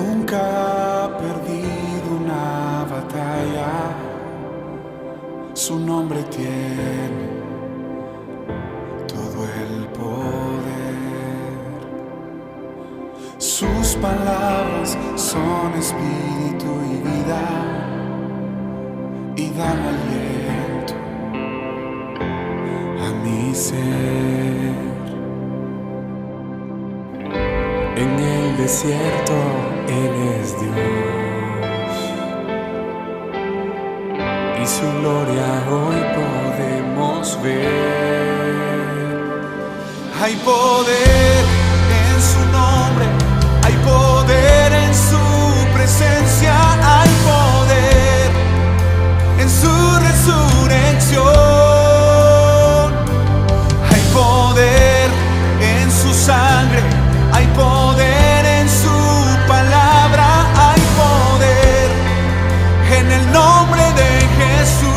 nunca ha perdido una batalla. Su nombre tiene todo el poder. Sus palabras son espíritu y vida, y dan aliento a mi ser. En el desierto Él es Dios, y su gloria hoy podemos ver. Hay poder en su nombre, hay poder en su presencia, hay poder en su resurrección. Hay poder en su sangre, hay poder en su palabra, hay poder en el nombre de Jesús.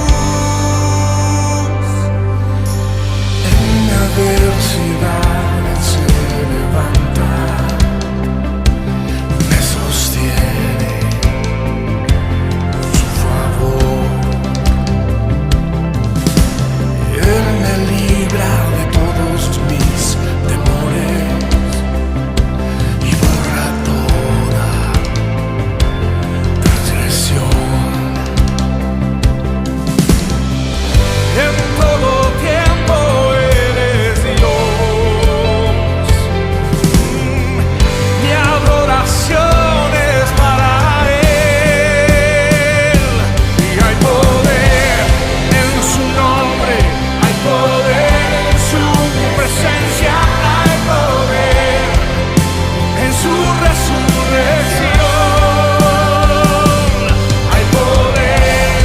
En la adversidad Él se levanta, me sostiene con su favor. Él me libra de todos mis temores y borra toda transgresión. En todo tiempo eres Dios. Mi adoración es para Él. Y hay poder en su nombre, hay poder en su presencia, hay poder en su resurrección. Hay poder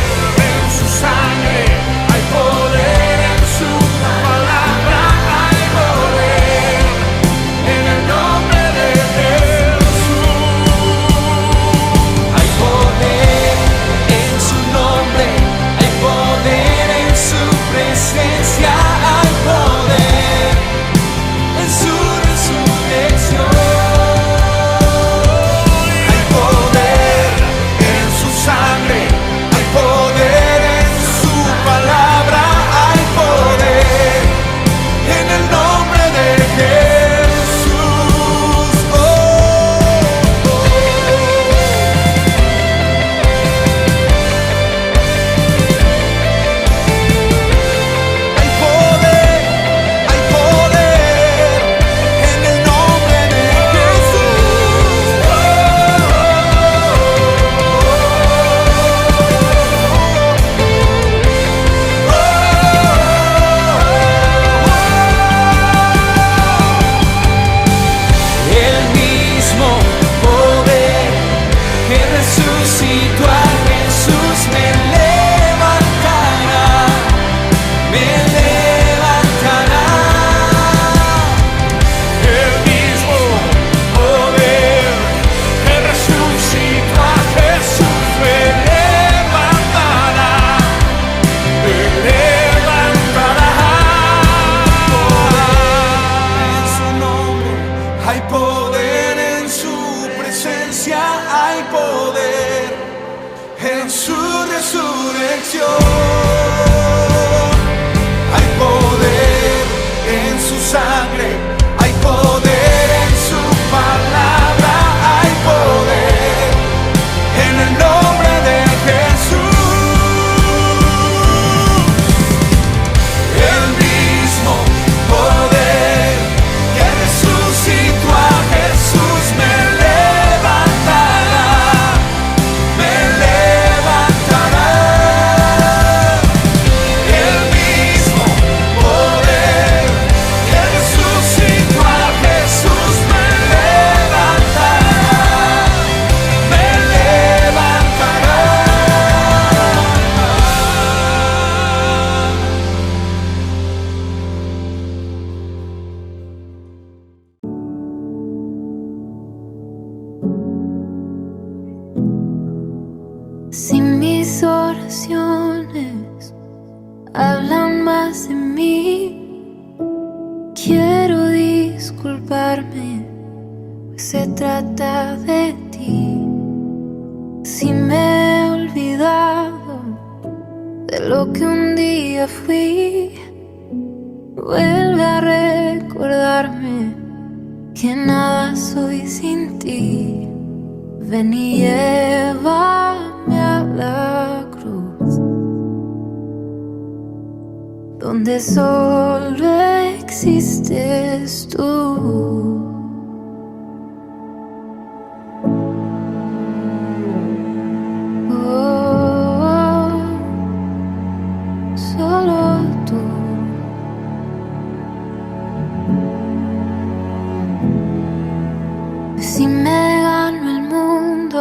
en su sangre, hay poder en su palabra, hay poder en el nombre de Jesús. Hay poder en su nombre, hay poder en su presencia, hay poder en su resurrección. Hay poder en su sangre, hay poder en su palabra, hay poder en el nombre de Jesús. Hay poder en el nombre de el mismo poder que resucitó a Jesús me levantará, me levantará. El mismo poder que resucitó a Jesús me levantará, me levantará. En su nombre hay poder, en su presencia hay poder, en su resurrección. Hay poder en su sangre, hay poder en su palabra, hay poder en el nombre de Jesús. El mismo poder que resucitó a Jesús me levantará, me levantará. El mismo poder que resucitó a Jesús me levantará, me levantará. Si mis oraciones hablan más de mí, quiero disculparme, pues se trata de ti. lo que un día fui. Vuelve a recordarme que nada soy sin ti. Ven y llévame a la cruz, donde solo existes tú. Solo tú. Si me gano el mundo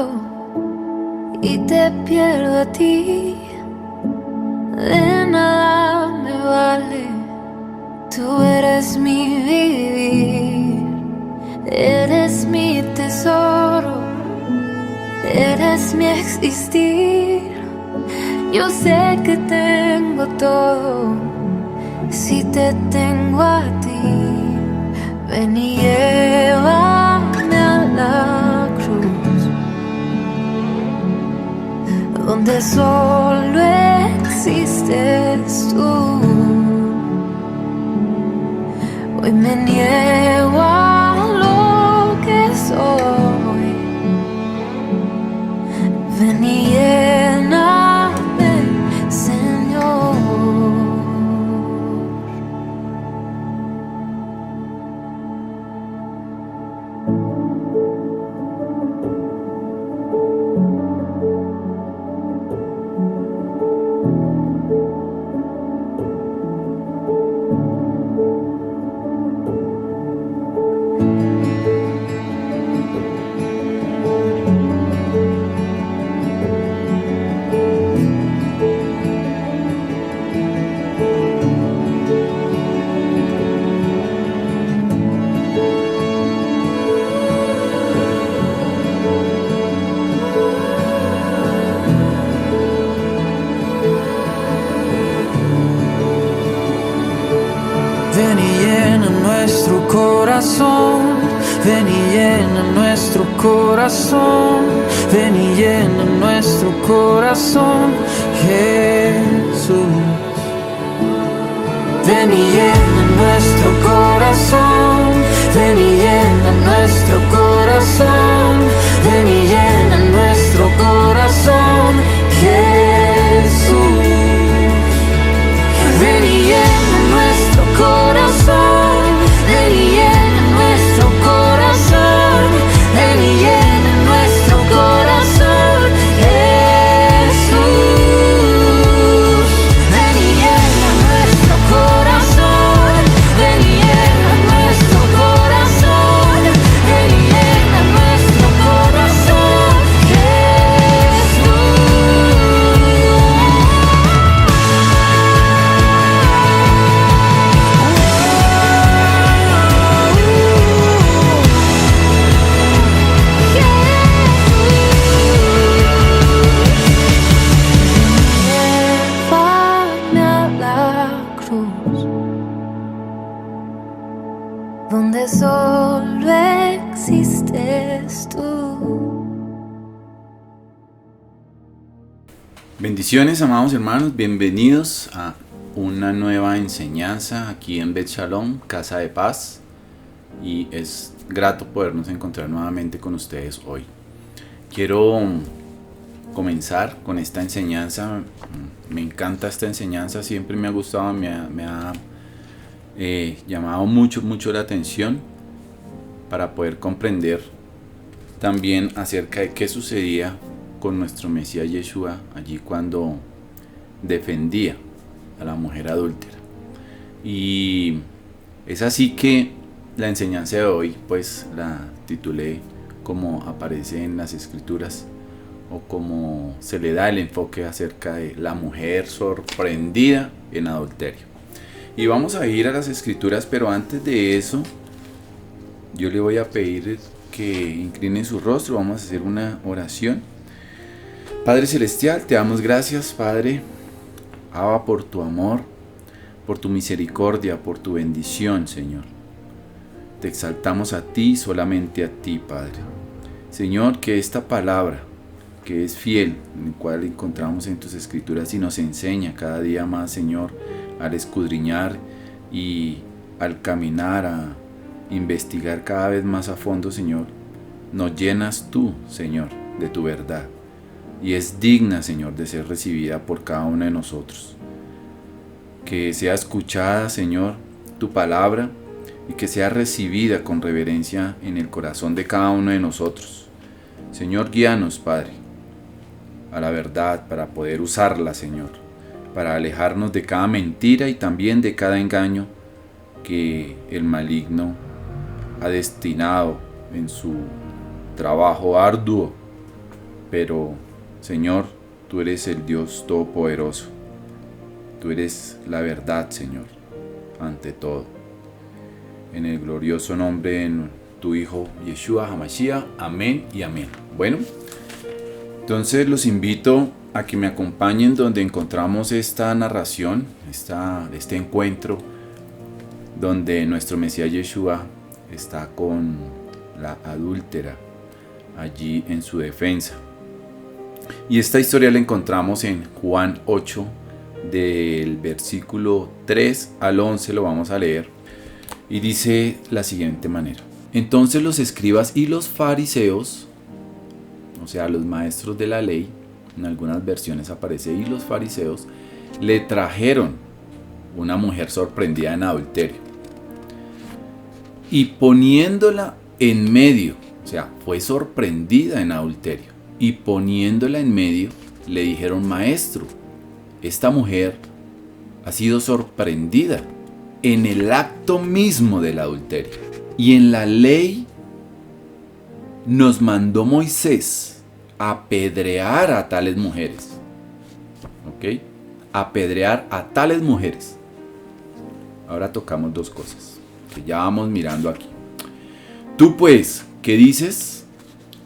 y te pierdo a ti, de nada me vale. Tú eres mi vivir, eres mi tesoro, eres mi existir. Yo sé que tengo todo si te tengo a ti. Ven y llévame a la cruz, donde solo existes tú. Hoy me niego a lo que soy. Ven y lléname, Señor. Ven y llena nuestro corazón, ven y llena nuestro corazón, ven y llena nuestro corazón, Jesús. Ven y llena nuestro corazón, ven y llena nuestro corazón, ven y llena nuestro corazón, Jesús. Ven y llena nuestro corazón, ven y llena nuestro corazón, ven y llena nuestro corazón, Jesús. Ven y llena nuestro corazón, ven y llena nuestro corazón, ven y llena nuestro corazón, Jesús. Llévame a la cruz, donde solo existes tú. Bendiciones, amados hermanos, bienvenidos a una nueva enseñanza aquí en Bet Shalom, Casa de Paz, y es grato podernos encontrar nuevamente con ustedes hoy. Quiero comenzar con esta enseñanza. Me encanta esta enseñanza, siempre me ha gustado, me ha llamado mucho la atención para poder comprender también acerca de qué sucedía con nuestro Mesías Yeshua allí cuando defendía a la mujer adúltera. Y es así que la enseñanza de hoy pues la titulé como aparece en las escrituras, o como se le da el enfoque acerca de la mujer sorprendida en adulterio. Y vamos a ir a las escrituras, pero antes de eso yo le voy a pedir que incline su rostro. Vamos a hacer una oración. Padre Celestial, te damos gracias, Padre Abba, por tu amor, por tu misericordia, por tu bendición, Señor. Te exaltamos a ti, solamente a ti, Padre. Señor, que esta palabra que es fiel, en el cual encontramos en tus escrituras y nos enseña cada día más, Señor, al escudriñar y al caminar, a investigar cada vez más a fondo, Señor. Nos llenas tú, Señor, de tu verdad, y es digna, Señor, de ser recibida por cada uno de nosotros. Que sea escuchada, Señor, tu palabra, y que sea recibida con reverencia en el corazón de cada uno de nosotros. Señor, guíanos, Padre, a la verdad para poder usarla, Señor, para alejarnos de cada mentira y también de cada engaño que el maligno ha destinado en su trabajo arduo. Pero, Señor, tú eres el Dios Todopoderoso. Tú eres la verdad, Señor, ante todo. En el glorioso nombre de tu Hijo Yeshua HaMashiach. Amén y amén. Bueno, entonces los invito a que me acompañen donde encontramos esta narración, este encuentro, donde nuestro Mesías Yeshua está con la adúltera allí en su defensa. Y esta historia la encontramos en Juan 8, del versículo 3 al 11, lo vamos a leer. Y dice la siguiente manera: entonces los escribas y los fariseos, o sea, los maestros de la ley, en algunas versiones aparece y los fariseos, le trajeron una mujer sorprendida en adulterio. Y poniéndola en medio, o sea, fue sorprendida en adulterio, y poniéndola en medio, le dijeron: maestro, esta mujer ha sido sorprendida en el acto mismo del adulterio. Y en la ley nos mandó Moisés apedrear a tales mujeres. ¿Ok? Apedrear a tales mujeres. Ahora tocamos dos cosas que ya vamos mirando aquí. Tú pues, ¿qué dices?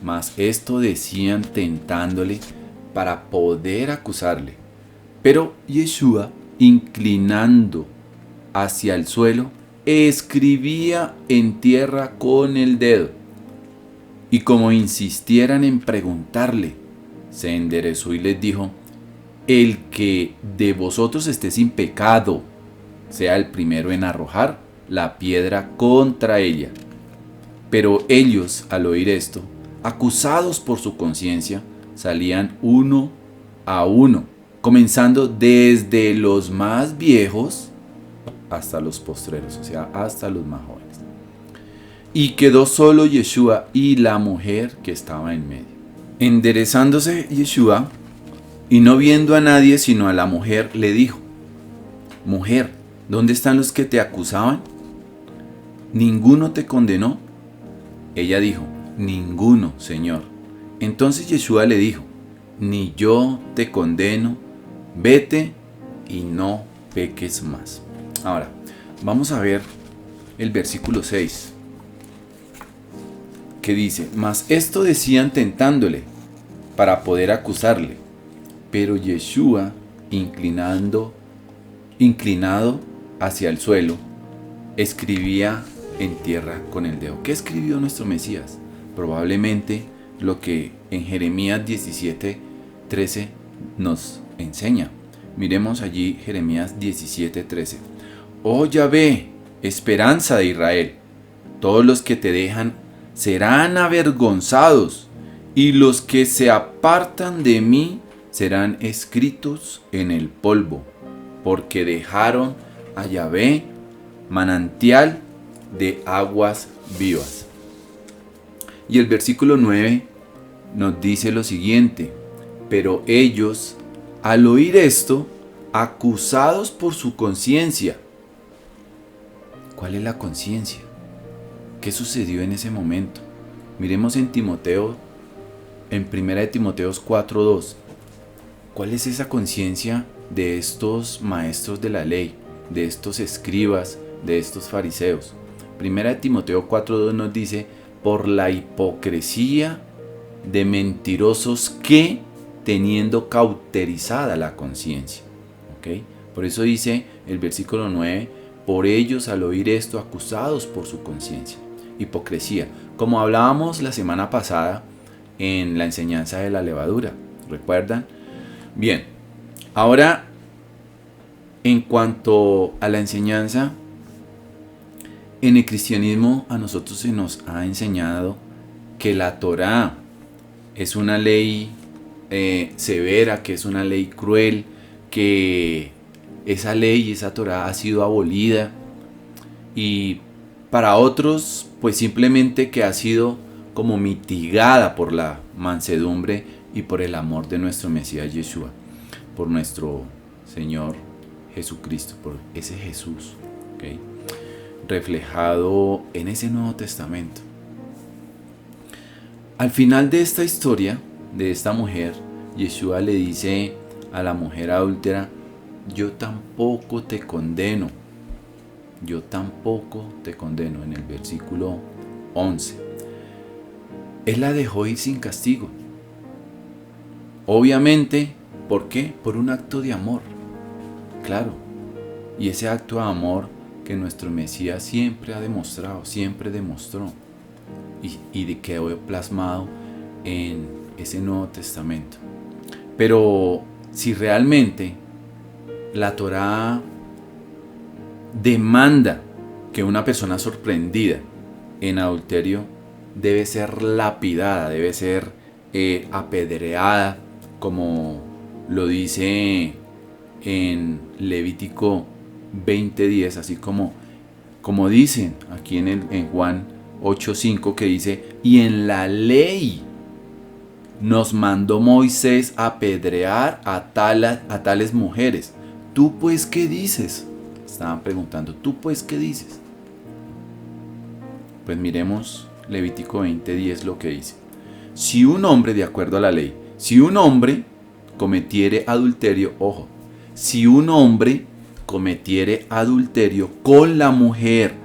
Mas esto decían tentándole para poder acusarle. Pero Yeshua, inclinando hacia el suelo, escribía en tierra con el dedo. Y como insistieran en preguntarle, se enderezó y les dijo: el que de vosotros esté sin pecado, sea el primero en arrojar la piedra contra ella. Pero ellos, al oír esto, acusados por su conciencia, salían uno a uno, comenzando desde los más viejos hasta los postreros, o sea, hasta los más jóvenes. Y quedó solo Yeshua y la mujer que estaba en medio. Enderezándose Yeshua, y no viendo a nadie sino a la mujer, le dijo: mujer, ¿dónde están los que te acusaban? ¿Ninguno te condenó? Ella dijo: ninguno, Señor. Entonces Yeshua le dijo: ni yo te condeno, vete y no peques más. Ahora, vamos a ver el versículo 6, que dice: mas esto decían tentándole para poder acusarle. Pero Yeshua, inclinado hacia el suelo, escribía en tierra con el dedo. ¿Qué escribió nuestro Mesías? Probablemente lo que en Jeremías 17:13 nos enseña. Miremos allí Jeremías 17:13. Oh Yahvé, esperanza de Israel, todos los que te dejan serán avergonzados, y los que se apartan de mí serán escritos en el polvo, porque dejaron a Yahvé, manantial de aguas vivas. Y el versículo 9 nos dice lo siguiente: pero ellos, al oír esto, acusados por su conciencia. ¿Cuál es la conciencia? ¿Qué sucedió en ese momento? Miremos en Timoteo, en 1 Timoteo 4:2. ¿Cuál es esa conciencia de estos maestros de la ley, de estos escribas, de estos fariseos? 1 Timoteo 4:2 nos dice: por la hipocresía de mentirosos que, teniendo cauterizada la conciencia. ¿Okay? Por eso dice el versículo 9: por ellos, al oír esto, acusados por su conciencia. Hipocresía. Como hablábamos la semana pasada, en la enseñanza de la levadura. ¿Recuerdan? Bien, ahora en cuanto a la enseñanza, en el cristianismo a nosotros se nos ha enseñado que la Torá es una ley severa, que es una ley cruel, que esa ley, esa Torá ha sido abolida, y para otros pues simplemente que ha sido como mitigada por la mansedumbre y por el amor de nuestro Mesías Yeshua, por nuestro Señor Jesucristo, por ese Jesús, ¿okay?, reflejado en ese Nuevo Testamento. Al final de esta historia, de esta mujer, Yeshua le dice a la mujer adúltera: yo tampoco te condeno, yo tampoco te condeno, en el versículo 11. Él la dejó ir sin castigo. Obviamente, ¿por qué? Por un acto de amor, claro. Y ese acto de amor que nuestro Mesías siempre ha demostrado, siempre demostró, y quedó plasmado en ese Nuevo Testamento. Pero si realmente la Torá demanda que una persona sorprendida en adulterio debe ser lapidada, debe ser apedreada, como lo dice en Levítico 20:10, así como dicen aquí en Juan 8:5, que dice: y en la ley nos mandó Moisés apedrear a tales mujeres. ¿Tú pues qué dices? Estaban preguntando, ¿tú pues qué dices? Pues miremos Levítico 20:10 lo que dice: si un hombre, de acuerdo a la ley, si un hombre cometiere adulterio, ojo, si un hombre cometiere adulterio con la mujer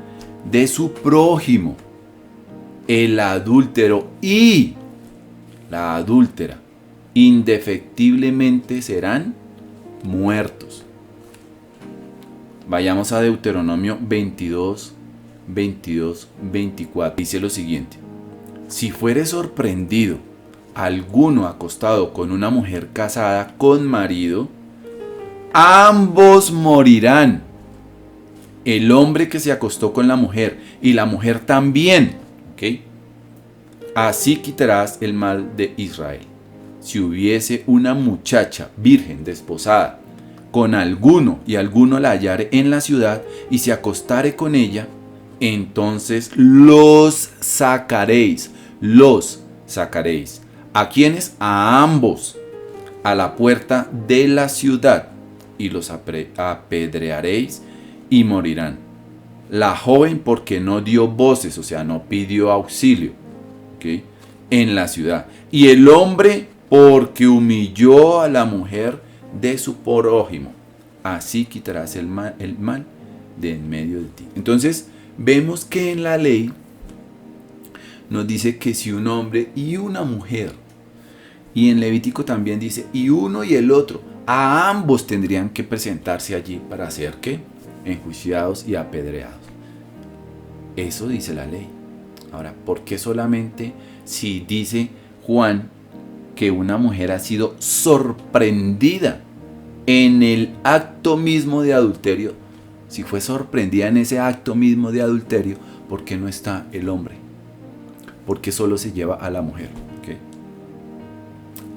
de su prójimo, el adúltero y la adúltera indefectiblemente serán muertos. Vayamos a Deuteronomio 22:24. Dice lo siguiente: si fuere sorprendido alguno acostado con una mujer casada con marido, ambos morirán, el hombre que se acostó con la mujer y la mujer también. ¿Okay? Así quitarás el mal de Israel. Si hubiese una muchacha virgen desposada con alguno y alguno la hallare en la ciudad y se acostare con ella, entonces los sacaréis. ¿A quiénes? A ambos, a la puerta de la ciudad, y los apedrearéis y morirán. La joven porque no dio voces, o sea, no pidió auxilio, ¿okay?, en la ciudad. Y el hombre porque humilló a la mujer de su prójimo. Así quitarás el mal de en medio de ti. Entonces, vemos que en la ley nos dice que si un hombre y una mujer, y en Levítico también dice, y uno y el otro, a ambos tendrían que presentarse allí para ser, ¿qué?, enjuiciados y apedreados. Eso dice la ley. Ahora, ¿por qué solamente si dice Juan que una mujer ha sido sorprendida en el acto mismo de adulterio? Si fue sorprendida en ese acto mismo de adulterio, ¿por qué no está el hombre? ¿Por qué solo se lleva a la mujer? ¿Okay?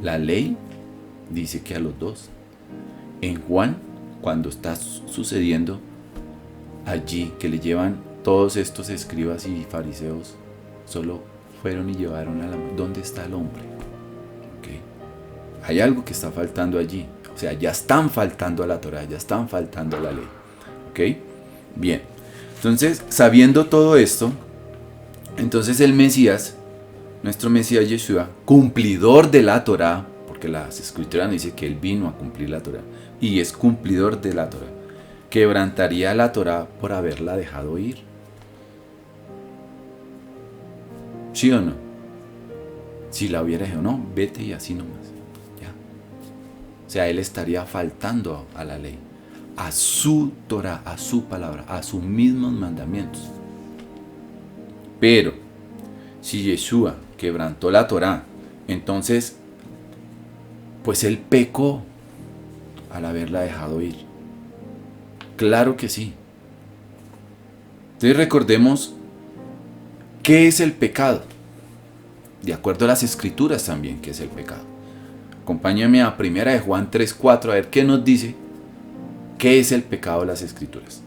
La ley dice que a los dos. En Juan, cuando está sucediendo allí, que le llevan todos estos escribas y fariseos, solo fueron y llevaron a la mujer. ¿Dónde está el hombre? ¿Okay? Hay algo que está faltando allí. O sea, ya están faltando a la Torá, ya están faltando a la ley. ¿Ok? Bien. Entonces, sabiendo todo esto, entonces el Mesías, nuestro Mesías Yeshua, cumplidor de la Torá, porque las escrituras dicen que él vino a cumplir la Torá, y es cumplidor de la Torá, quebrantaría la Torá por haberla dejado ir. ¿Sí o no? Si la hubiera dicho, no, vete y así nomás. Ya. O sea, él estaría faltando a la ley, a su Torá, a su palabra, a sus mismos mandamientos. Pero si Yeshua quebrantó la Torá Entonces, pues él pecó al haberla dejado ir. Claro que sí. Entonces recordemos qué es el pecado. De acuerdo a las escrituras también, qué es el pecado. Acompáñame a 1 de Juan 3:4 a ver qué nos dice qué es el pecado de las escrituras.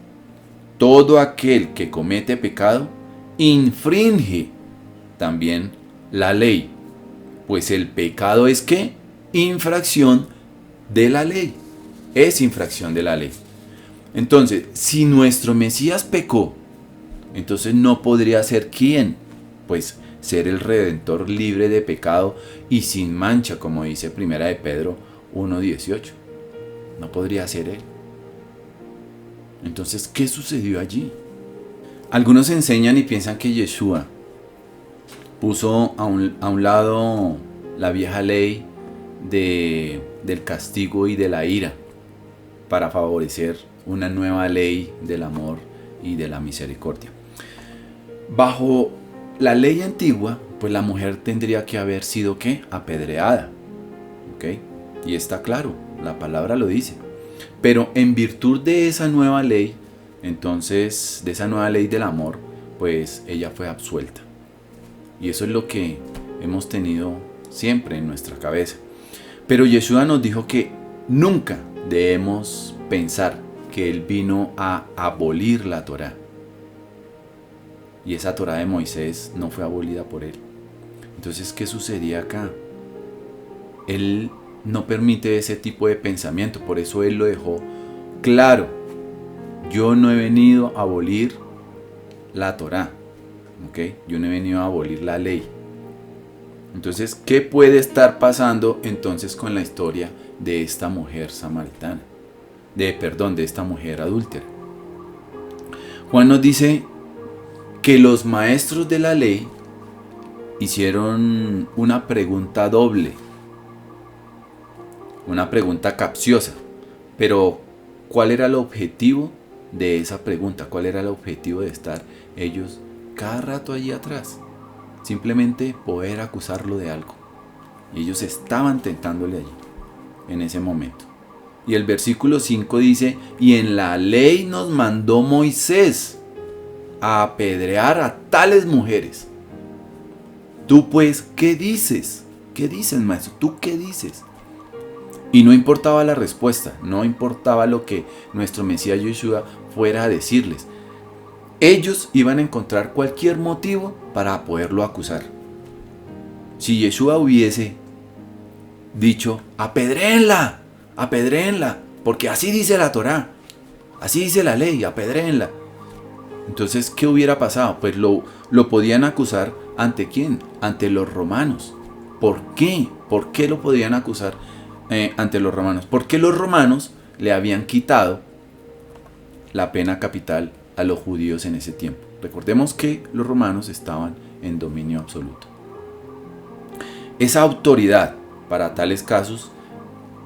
Todo aquel que comete pecado infringe también la ley, pues el pecado es ¿qué? Infracción de la ley. Es infracción de la ley. Entonces, si nuestro Mesías pecó, entonces no podría ser ¿quién? Pues ser el Redentor libre de pecado y sin mancha, como dice 1 de Pedro 1:18. No podría ser él. Entonces, ¿qué sucedió allí? Algunos enseñan y piensan que Yeshua puso a un lado la vieja ley del castigo y de la ira para favorecer una nueva ley del amor y de la misericordia. Bajo la ley antigua, pues la mujer tendría que haber sido ¿qué? Apedreada. ¿Ok? Y está claro, la palabra lo dice. Pero en virtud de esa nueva ley, entonces, de esa nueva ley del amor, pues ella fue absuelta. Y eso es lo que hemos tenido siempre en nuestra cabeza. Pero Yeshua nos dijo que nunca debemos pensar que Él vino a abolir la Torá. Y esa Torá de Moisés no fue abolida por Él. Entonces, ¿qué sucedía acá? Él no permite ese tipo de pensamiento, por eso Él lo dejó claro. Yo no he venido a abolir la Torá, ¿ok? Yo no he venido a abolir la ley. Entonces, ¿qué puede estar pasando entonces con la historia de esta mujer samaritana? De esta mujer adúltera. Juan nos dice que los maestros de la ley hicieron una pregunta doble, una pregunta capciosa. Pero, ¿cuál era el objetivo de esa pregunta? ¿Cuál era el objetivo de estar ellos cada rato allí atrás? Simplemente poder acusarlo de algo. Y ellos estaban tentándole allí, en ese momento. Y el versículo 5 dice: y en la ley nos mandó Moisés a apedrear a tales mujeres. Tú pues, ¿qué dices? ¿Qué dices, maestro? ¿Tú qué dices? Y no importaba la respuesta, no importaba lo que nuestro Mesías Yeshua fuera a decirles. Ellos iban a encontrar cualquier motivo para poderlo acusar. Si Yeshua hubiese dicho: apedréenla, apedréenla, porque así dice la Torá, así dice la ley, apedréenla. Entonces, ¿qué hubiera pasado? Pues lo podían acusar ¿ante quién? Ante los romanos. ¿Por qué? ¿Por qué lo podían acusar ante los romanos? Porque los romanos le habían quitado la pena capital a los judíos en ese tiempo. Recordemos que los romanos estaban en dominio absoluto. Esa autoridad para tales casos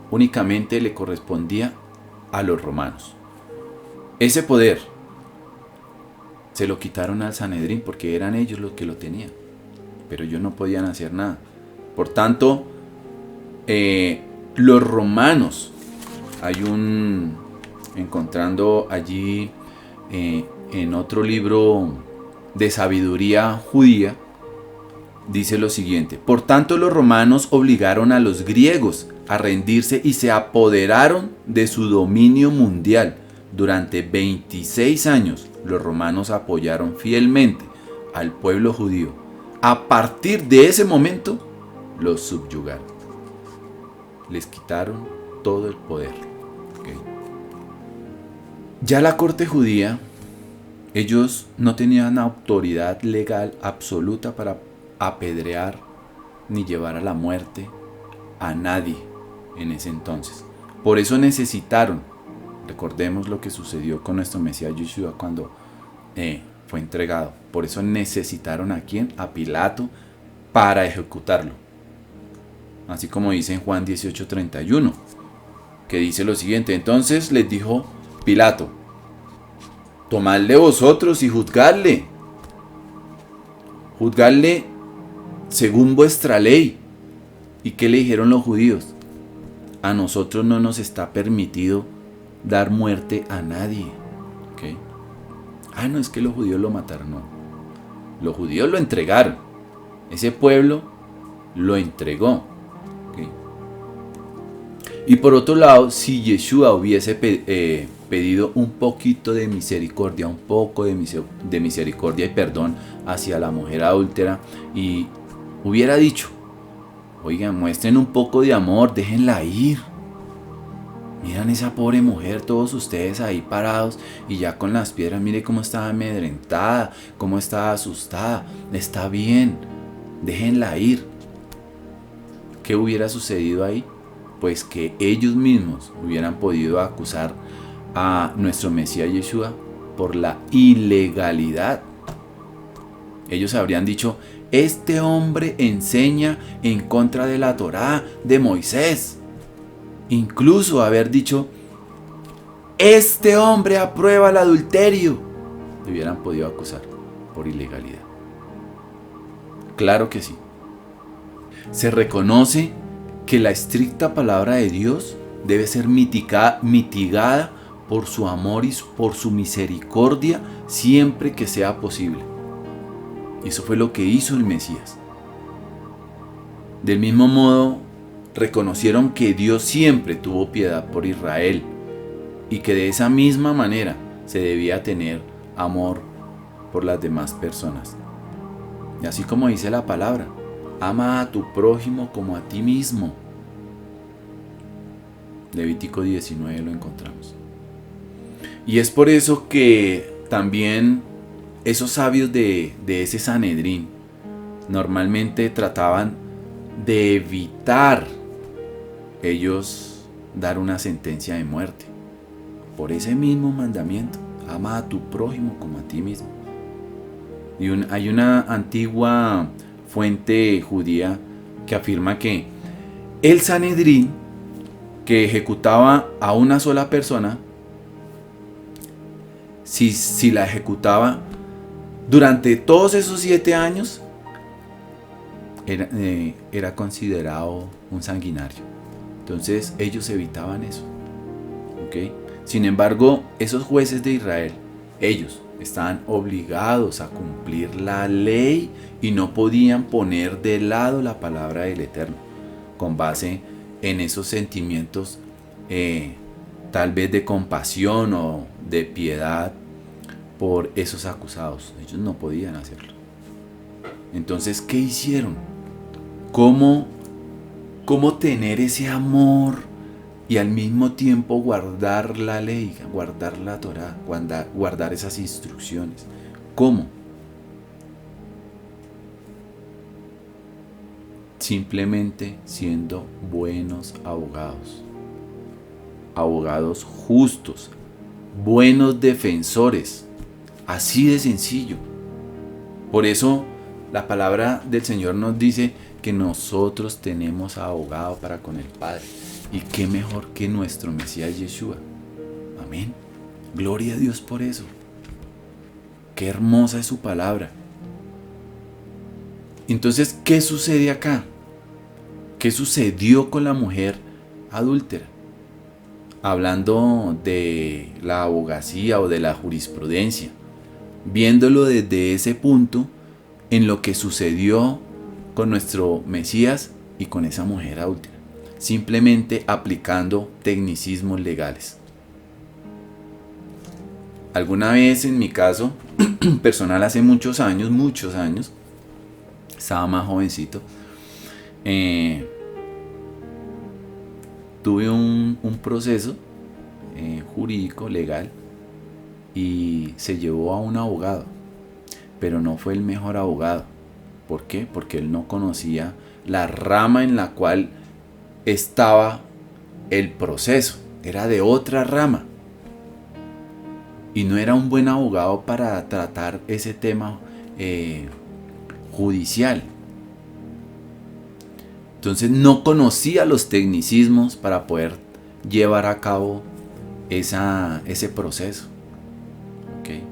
únicamente le correspondía a los romanos. Ese poder se lo quitaron al Sanedrín porque eran ellos los que lo tenían, pero ellos no podían hacer nada. Por tanto, los romanos, encontrando allí en otro libro de sabiduría judía, dice lo siguiente: por tanto los romanos obligaron a los griegos a rendirse y se apoderaron de su dominio mundial. Durante 26 años los romanos apoyaron fielmente al pueblo judío. A partir de ese momento los subyugaron. Les quitaron todo el poder. ¿Okay? Ya la corte judía, ellos no tenían autoridad legal absoluta para apedrear ni llevar a la muerte a nadie en ese entonces. Por eso necesitaron, recordemos lo que sucedió con nuestro Mesías Yeshua cuando fue entregado. Por eso necesitaron ¿a quién? A Pilato para ejecutarlo. Así como dice en Juan 18:31, que dice lo siguiente: entonces les dijo Pilato: tomadle vosotros y juzgadle según vuestra ley. ¿Y qué le dijeron los judíos? A nosotros no nos está permitido dar muerte a nadie. ¿Okay? No, es que los judíos lo mataron. No. Los judíos lo entregaron. Ese pueblo lo entregó. ¿Okay? Y por otro lado, si Yeshua hubiese pedido un poquito de misericordia, un poco de misericordia y perdón hacia la mujer adúltera, y hubiera dicho: oigan, muestren un poco de amor, déjenla ir. Miran esa pobre mujer, todos ustedes ahí parados y ya con las piedras, mire cómo estaba amedrentada, cómo estaba asustada. Está bien, déjenla ir. ¿Qué hubiera sucedido ahí? Pues que ellos mismos hubieran podido acusar a nuestro Mesías Yeshua por la ilegalidad. Ellos habrían dicho: este hombre enseña en contra de la Torá de Moisés. Incluso haber dicho: este hombre aprueba el adulterio. Le hubieran podido acusar por ilegalidad. Claro que sí. Se reconoce que la estricta palabra de Dios debe ser mitigada por su amor y por su misericordia siempre que sea posible. Y eso fue lo que hizo el Mesías. Del mismo modo, reconocieron que Dios siempre tuvo piedad por Israel y que de esa misma manera se debía tener amor por las demás personas. Y así como dice la palabra: ama a tu prójimo como a ti mismo. Levítico 19 lo encontramos. Y es por eso que también esos sabios de ese Sanedrín normalmente trataban de evitar ellos dar una sentencia de muerte por ese mismo mandamiento: ama a tu prójimo como a ti mismo. Y hay una antigua fuente judía que afirma que el Sanedrín, que ejecutaba a una sola persona, si la ejecutaba durante todos esos 7 años, era considerado un sanguinario. Entonces ellos evitaban eso. ¿Okay? Sin embargo, esos jueces de Israel, ellos estaban obligados a cumplir la ley y no podían poner de lado la palabra del Eterno con base en esos sentimientos tal vez de compasión o de piedad por esos acusados. Ellos no podían hacerlo. Entonces, ¿qué hicieron? ¿Cómo tener ese amor y al mismo tiempo guardar la ley, guardar la Torá, guardar esas instrucciones? ¿Cómo? Simplemente siendo buenos abogados. Abogados justos, buenos defensores. Así de sencillo. Por eso la palabra del Señor nos dice que nosotros tenemos abogado para con el Padre. Y qué mejor que nuestro Mesías Yeshua. Amén. Gloria a Dios por eso. Qué hermosa es su palabra. Entonces, ¿qué sucede acá? ¿Qué sucedió con la mujer adúltera? Hablando de la abogacía o de la jurisprudencia, viéndolo desde ese punto, en lo que sucedió con nuestro Mesías y con esa mujer adúltera, simplemente aplicando tecnicismos legales. Alguna vez, en mi caso personal, hace muchos años, estaba más jovencito, tuve un proceso jurídico, legal, y se llevó a un abogado, pero no fue el mejor abogado. ¿Por qué? Porque él no conocía la rama en la cual estaba el proceso, era de otra rama, y no era un buen abogado para tratar ese tema judicial. Entonces no conocía los tecnicismos para poder llevar a cabo ese proceso. ¿Okay?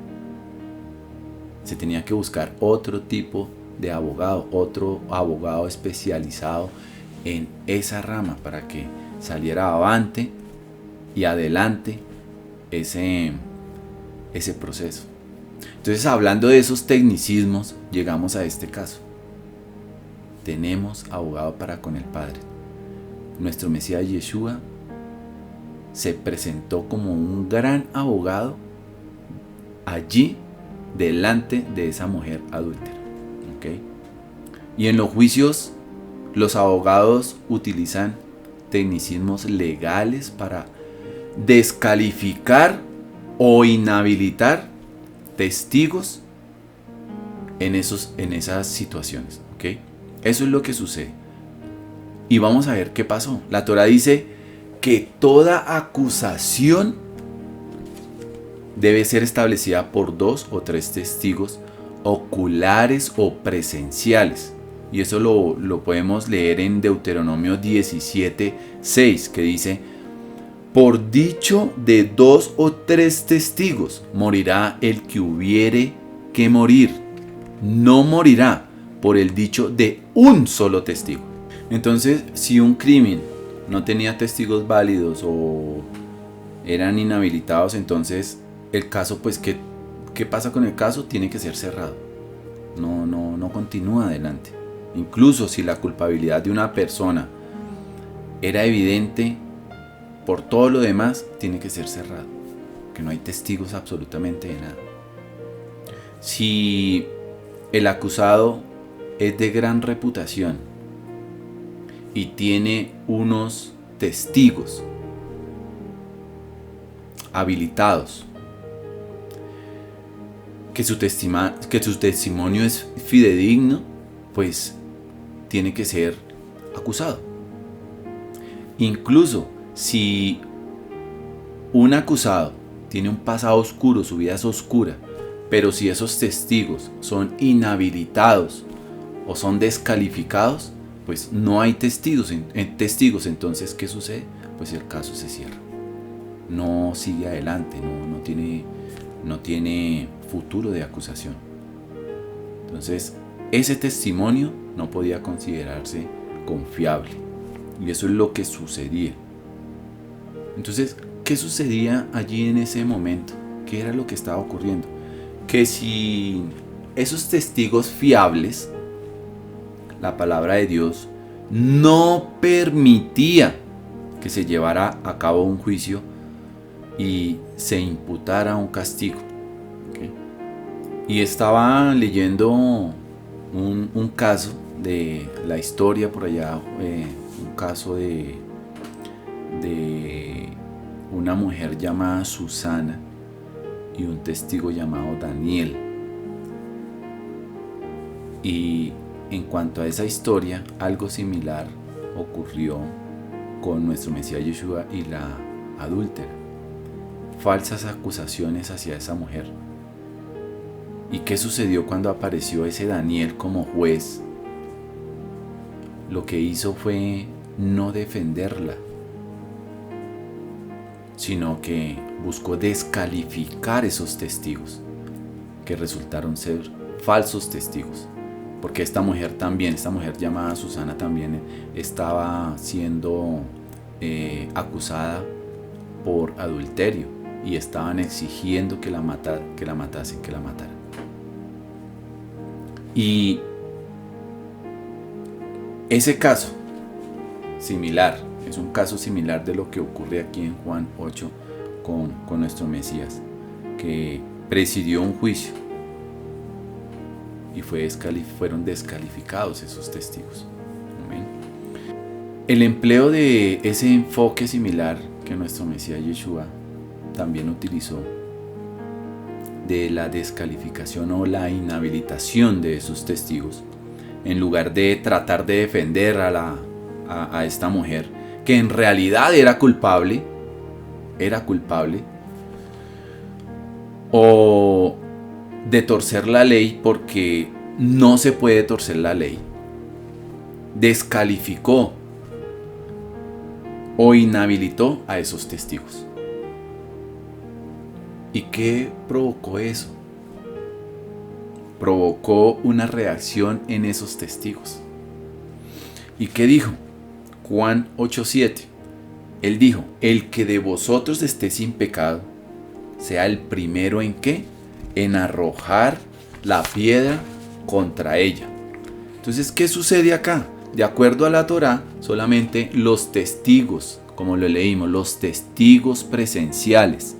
Se tenía que buscar otro tipo de abogado, otro abogado especializado en esa rama para que saliera avante y adelante ese proceso. Entonces, hablando de esos tecnicismos, llegamos a este caso. Tenemos abogado para con el Padre. Nuestro Mesías Yeshua se presentó como un gran abogado allí delante de esa mujer adúltera. ¿Okay? Y en los juicios, los abogados utilizan tecnicismos legales para descalificar o inhabilitar testigos en esas situaciones. ¿Okay? Eso es lo que sucede. Y vamos a ver qué pasó. La Torá dice que toda acusación debe ser establecida por 2 o 3 testigos oculares o presenciales. Y eso lo podemos leer en Deuteronomio 17:6, que dice: por dicho de 2 o 3 testigos morirá el que hubiere que morir. No morirá por el dicho de un solo testigo. Entonces, si un crimen no tenía testigos válidos o eran inhabilitados, entonces el caso, pues, ¿qué pasa con el caso? Tiene que ser cerrado. No continúa adelante. Incluso si la culpabilidad de una persona era evidente, por todo lo demás tiene que ser cerrado, que no hay testigos absolutamente de nada. Si el acusado es de gran reputación y tiene unos testigos habilitados, que su testimonio es fidedigno, pues tiene que ser acusado. Incluso si un acusado tiene un pasado oscuro, su vida es oscura, pero si esos testigos son inhabilitados o son descalificados, pues no hay testigos. Entonces, ¿qué sucede? Pues el caso se cierra. No sigue adelante, no tiene futuro de acusación. Entonces, ese testimonio no podía considerarse confiable. Y eso es lo que sucedía. Entonces, ¿qué sucedía allí en ese momento? ¿Qué era lo que estaba ocurriendo? Que si esos testigos fiables, la palabra de Dios no permitía que se llevara a cabo un juicio y se imputara un castigo. ¿Okay? Y estaba leyendo un caso de la historia por allá, un caso de una mujer llamada Susana y un testigo llamado Daniel. Y en cuanto a esa historia, algo similar ocurrió con nuestro Mesías Yeshua y la adúltera. Falsas acusaciones hacia esa mujer. ¿Y qué sucedió cuando apareció ese Daniel como juez? Lo que hizo fue no defenderla, sino que buscó descalificar esos testigos, que resultaron ser falsos testigos. Porque esta mujer llamada Susana también estaba siendo acusada por adulterio y estaban exigiendo que la mataran. Y ese caso similar, es un caso similar de lo que ocurre aquí en Juan 8 con nuestro Mesías, que presidió un juicio y fueron descalificados esos testigos. Amén. El empleo de ese enfoque similar que nuestro Mesías Yeshua también utilizó, de la descalificación o la inhabilitación de esos testigos, en lugar de tratar de defender a esta mujer, que en realidad era culpable, o de torcer la ley, porque no se puede torcer la ley, descalificó o inhabilitó a esos testigos. ¿Y qué provocó eso? Provocó una reacción en esos testigos. ¿Y qué dijo? Juan 8:7. Él dijo, el que de vosotros esté sin pecado, sea el primero en ¿qué? En arrojar la piedra contra ella. Entonces, ¿qué sucede acá? De acuerdo a la Torá, solamente los testigos, como lo leímos, los testigos presenciales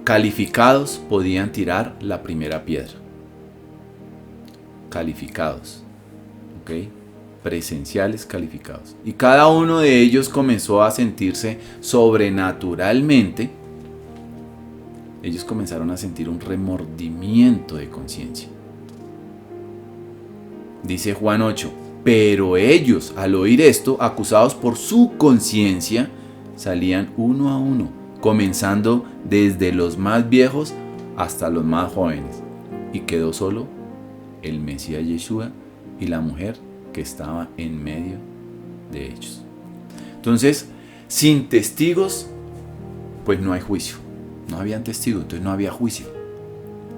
calificados podían tirar la primera piedra. Calificados, ¿ok? Presenciales calificados. Y cada uno de ellos comenzó a sentirse sobrenaturalmente. Ellos comenzaron a sentir un remordimiento de conciencia. Dice Juan 8, pero ellos, al oír esto, acusados por su conciencia, salían uno a uno, comenzando desde los más viejos hasta los más jóvenes. Y quedó solo el Mesías Yeshua y la mujer que estaba en medio de ellos. Entonces, sin testigos, pues no hay juicio. No habían testigos, entonces no había juicio.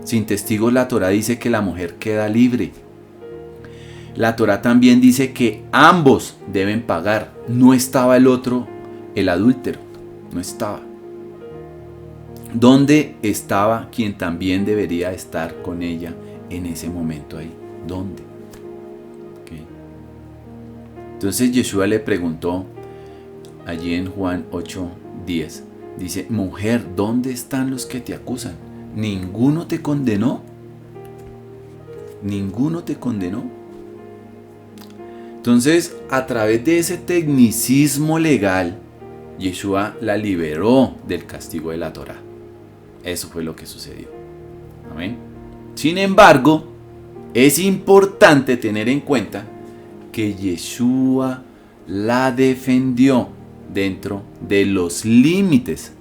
Sin testigos, la Torá dice que la mujer queda libre. La Torá también dice que ambos deben pagar. No estaba el otro, el adúltero. No estaba. ¿Dónde estaba quien también debería estar con ella en ese momento ahí? ¿Dónde? ¿Okay? Entonces Yeshua le preguntó allí en Juan 8:10. Dice, mujer, ¿dónde están los que te acusan? ¿Ninguno te condenó? ¿Ninguno te condenó? Entonces, a través de ese tecnicismo legal, Yeshua la liberó del castigo de la Torá. Eso fue lo que sucedió. Amén. Sin embargo, es importante tener en cuenta que Yeshua la defendió dentro de los límites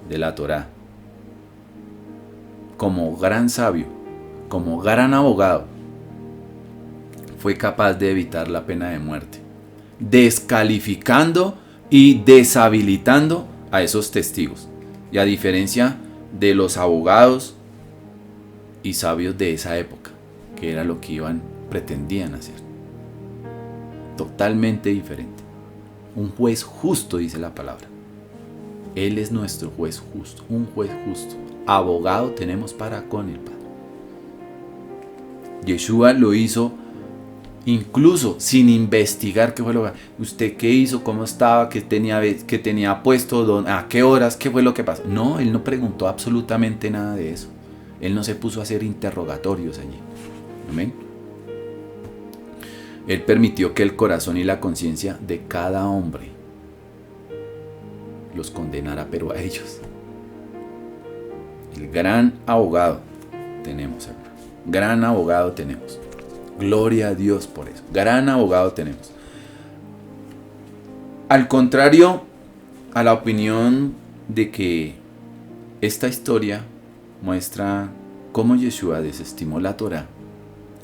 de la Torá. Como gran sabio, como gran abogado, fue capaz de evitar la pena de muerte, descalificando y deshabilitando a esos testigos. Y a diferencia de los abogados y sabios de esa época, que era lo que pretendían hacer. Totalmente diferente. Un juez justo, dice la palabra. Él es nuestro juez justo, un juez justo. Abogado tenemos para con el Padre. Yeshua lo hizo incluso sin investigar qué fue lo que... ¿Usted qué hizo? ¿Cómo estaba? ¿Qué tenía puesto? ¿A qué horas? ¿Qué fue lo que pasó? No, él no preguntó absolutamente nada de eso. Él no se puso a hacer interrogatorios allí. Amén. Él permitió que el corazón y la conciencia de cada hombre los condenara, pero a ellos. El gran abogado tenemos, hermano. Gran abogado tenemos. Gloria a Dios por eso. Gran abogado tenemos. Al contrario a la opinión de que esta historia muestra cómo Yeshua desestimó la Torá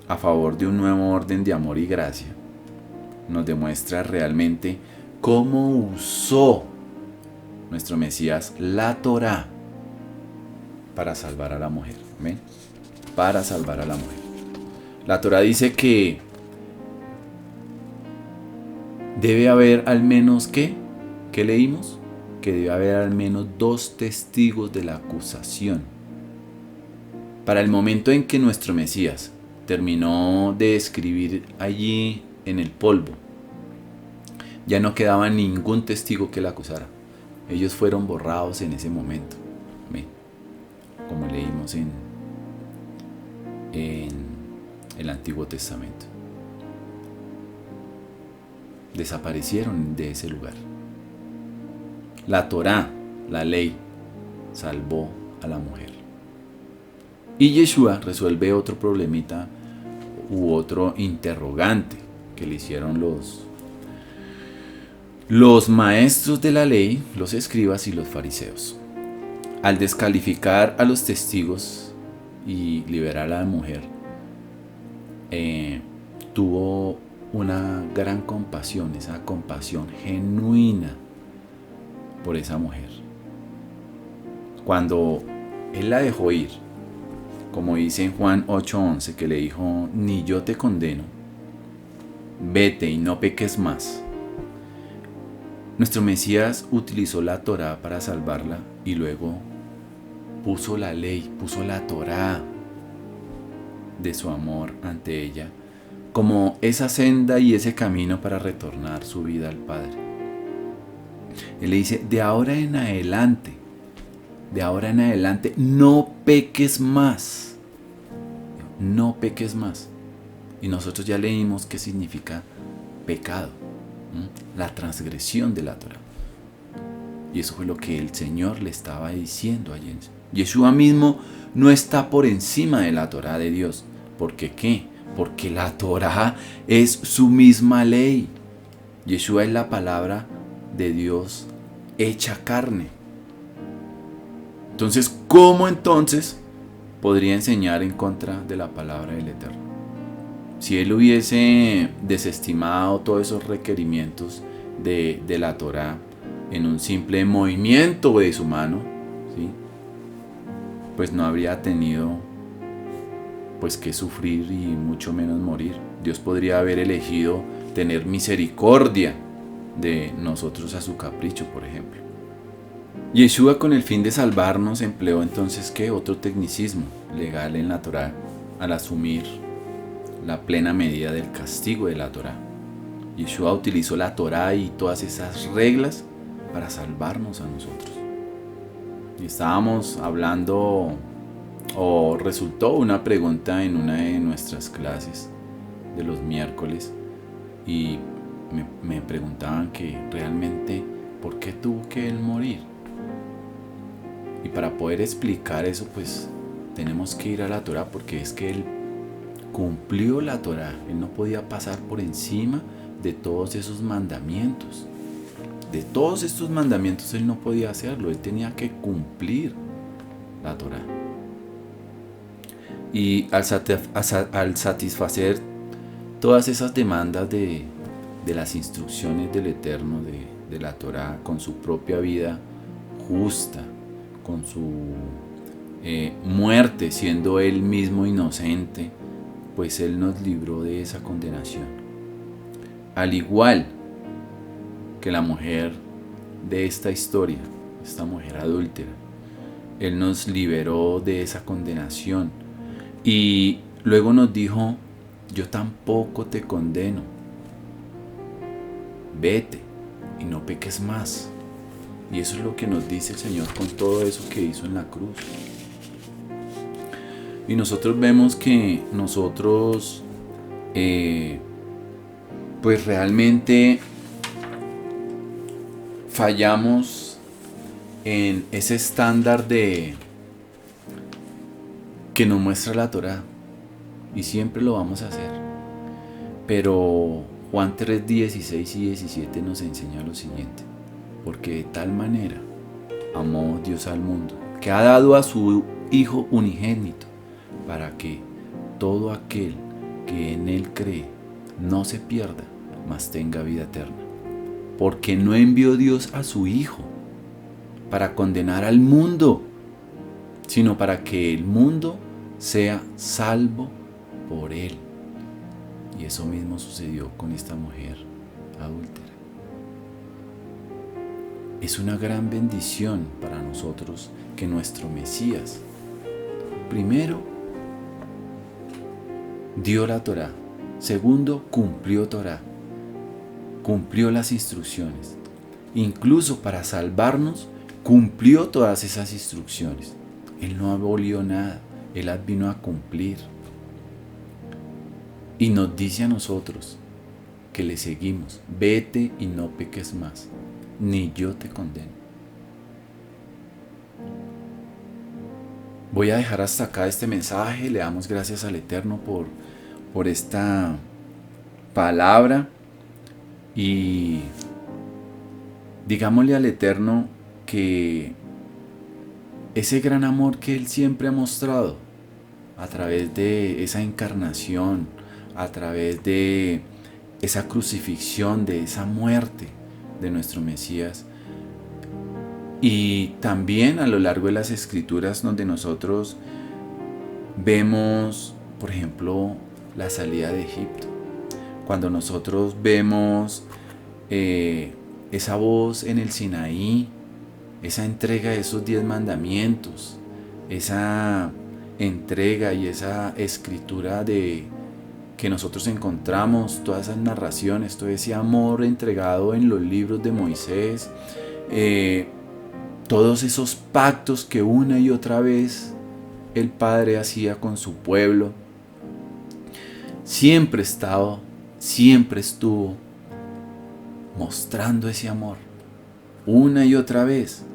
a favor de un nuevo orden de amor y gracia, nos demuestra realmente cómo usó nuestro Mesías la Torá para salvar a la mujer. ¿Amén? Para salvar a la mujer. La Torá dice que debe haber al menos ¿qué leímos? Que debe haber al menos 2 testigos de la acusación. Para el momento en que nuestro Mesías terminó de escribir allí en el polvo, ya no quedaba ningún testigo que la acusara. Ellos fueron borrados en ese momento. Amén. Como leímos en el Antiguo Testamento. Desaparecieron de ese lugar. La Torá, la ley, salvó a la mujer. Y Yeshua resuelve otro problemita u otro interrogante que le hicieron los maestros de la ley, los escribas y los fariseos. Al descalificar a los testigos y liberar a la mujer, tuvo una gran compasión, esa compasión genuina por esa mujer. Cuando él la dejó ir, como dice en Juan 8:11, que le dijo, ni yo te condeno, vete y no peques más. Nuestro Mesías utilizó la Torá para salvarla y luego puso la ley, puso la Torá de su amor ante ella como esa senda y ese camino para retornar su vida al Padre. Él le dice, de ahora en adelante, no peques más. No peques más. Y nosotros ya leímos qué significa pecado, la transgresión de la Torá. Y eso fue lo que el Señor le estaba diciendo a Yeshua. Yeshua mismo no está por encima de la Torá de Dios. ¿Por qué qué? Porque la Torá es su misma ley. Yeshua es la palabra de Dios hecha carne. Entonces, ¿cómo entonces podría enseñar en contra de la palabra del Eterno? Si él hubiese desestimado todos esos requerimientos de la Torá en un simple movimiento de su mano, ¿sí?, pues no habría tenido pues que sufrir y mucho menos morir. Dios podría haber elegido tener misericordia de nosotros a su capricho, por ejemplo. Yeshua, con el fin de salvarnos, empleó entonces ¿qué? Otro tecnicismo legal en la Torá al asumir la plena medida del castigo de la Torá. Yeshua utilizó la Torá y todas esas reglas para salvarnos a nosotros. Y estábamos hablando, o resultó una pregunta en una de nuestras clases de los miércoles, y me preguntaban que realmente ¿por qué tuvo que él morir? Y para poder explicar eso, pues tenemos que ir a la Torá, porque es que él cumplió la Torá. Él no podía pasar por encima de todos esos mandamientos. De todos estos mandamientos él no podía hacerlo. Él tenía que cumplir la Torá. Y al satisfacer todas esas demandas de las instrucciones del Eterno, de la Torá, con su propia vida justa, con su muerte, siendo él mismo inocente, pues él nos libró de esa condenación. Al igual que la mujer de esta historia, esta mujer adúltera, él nos liberó de esa condenación. Y luego nos dijo, yo tampoco te condeno. Vete y no peques más. Y eso es lo que nos dice el Señor con todo eso que hizo en la cruz. Y nosotros vemos que nosotros pues realmente fallamos en ese estándar de que nos muestra la Torá, y siempre lo vamos a hacer. Pero Juan 3, 16 y 17 nos enseña lo siguiente: porque de tal manera amó Dios al mundo, que ha dado a su Hijo unigénito, para que todo aquel que en él cree no se pierda, mas tenga vida eterna. Porque no envió Dios a su Hijo para condenar al mundo, sino para que el mundo sea salvo por él. Y eso mismo sucedió con esta mujer adúltera. Es una gran bendición para nosotros que nuestro Mesías, primero, dio la Torá. Segundo, cumplió Torá. Cumplió las instrucciones. Incluso para salvarnos, cumplió todas esas instrucciones. Él no abolió nada. Él vino a cumplir. Y nos dice a nosotros que le seguimos: vete y no peques más, ni yo te condeno. Voy a dejar hasta acá este mensaje. Le damos gracias al Eterno por esta palabra. Y digámosle al Eterno que ese gran amor que Él siempre ha mostrado a través de esa encarnación, a través de esa crucifixión, de esa muerte de nuestro Mesías, y también a lo largo de las Escrituras, donde nosotros vemos, por ejemplo, la salida de Egipto, cuando nosotros vemos esa voz en el Sinaí, esa entrega de esos 10 mandamientos, esa entrega y esa escritura de que nosotros encontramos, todas esas narraciones, todo ese amor entregado en los libros de Moisés, todos esos pactos que una y otra vez el Padre hacía con su pueblo, siempre estuvo mostrando ese amor, una y otra vez.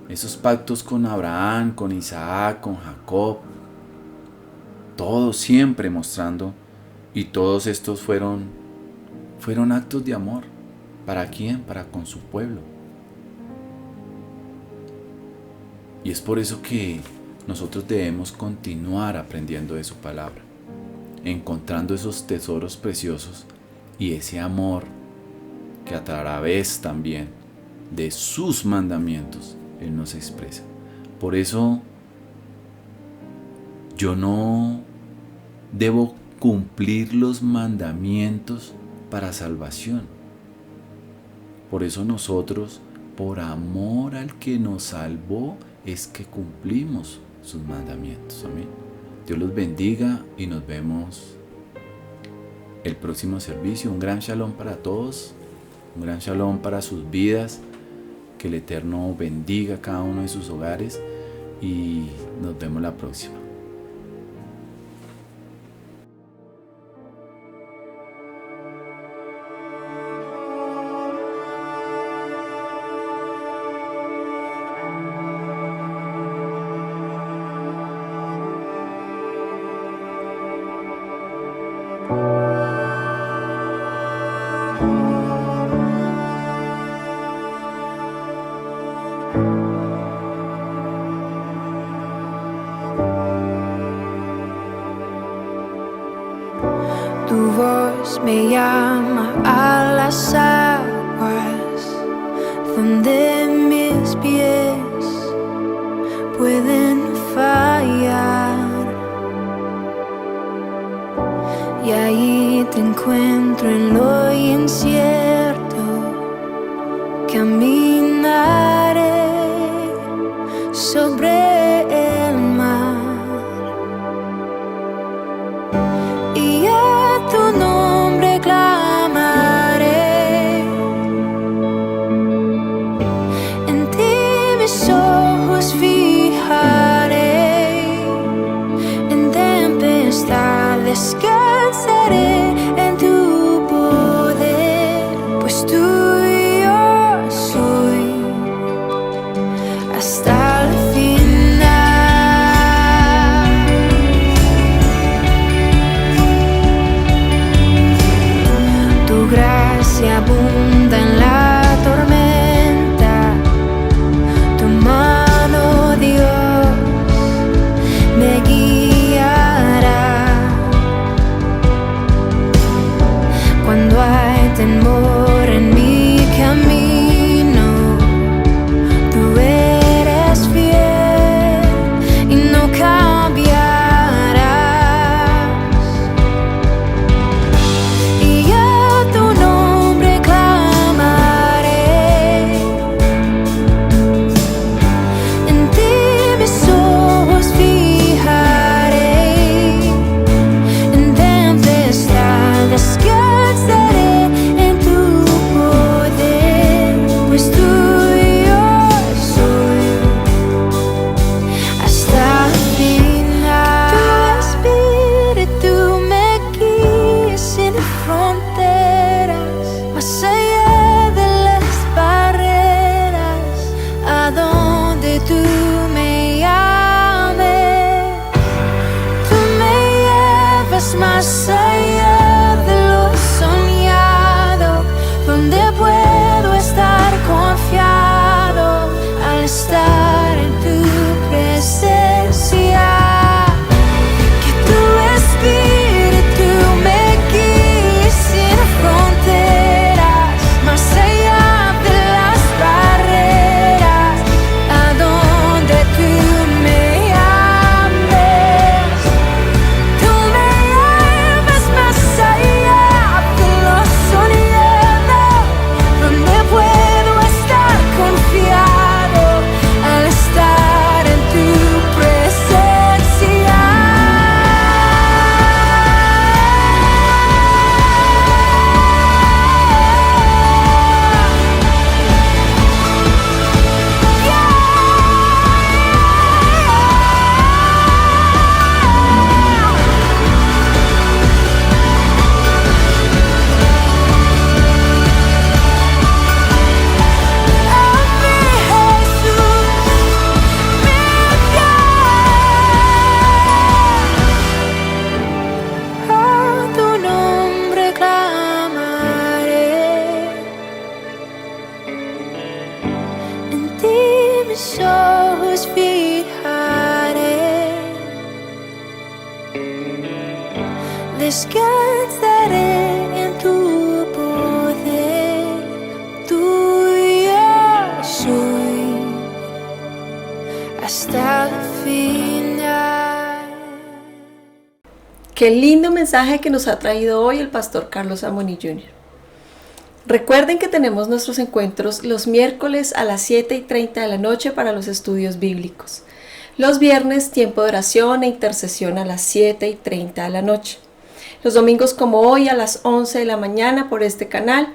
Esos pactos con Abraham, con Isaac, con Jacob, todos siempre mostrando, y todos estos fueron actos de amor. ¿Para quién? Para con su pueblo. Y es por eso que nosotros debemos continuar aprendiendo de su palabra, encontrando esos tesoros preciosos y ese amor que a través también de sus mandamientos Él nos expresa. Por eso yo no debo cumplir los mandamientos para salvación. Por eso nosotros, por amor al que nos salvó, es que cumplimos sus mandamientos. Amén. Dios los bendiga y nos vemos el próximo servicio. Un gran shalom para todos, un gran shalom para sus vidas. Que el Eterno bendiga cada uno de sus hogares y nos vemos la próxima. Tu voz me llama a las aguas donde mis pies pueden fallar. Y ahí te encuentro en lo incierto, caminaré sobre el mar. Y a tu nombre clamaré, en ti mis ojos fijaré, en tempestad descansaré en tu poder, pues tuyo soy hasta el fin. mis ojos fijaré, descansaré en tu poder, tuyo soy hasta el final. Qué lindo mensaje que nos ha traído hoy el pastor Carlos Amoni Jr. Recuerden que tenemos nuestros encuentros los miércoles a las 7:30 de la noche para los estudios bíblicos. Los viernes, tiempo de oración e intercesión a las 7:30 de la noche. Los domingos como hoy a las 11 de la mañana por este canal.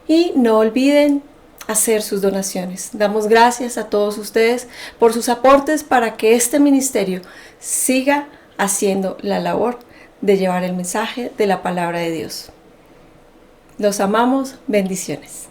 Y no olviden hacer sus donaciones. Damos gracias a todos ustedes por sus aportes para que este ministerio siga haciendo la labor de llevar el mensaje de la palabra de Dios. Los amamos, bendiciones.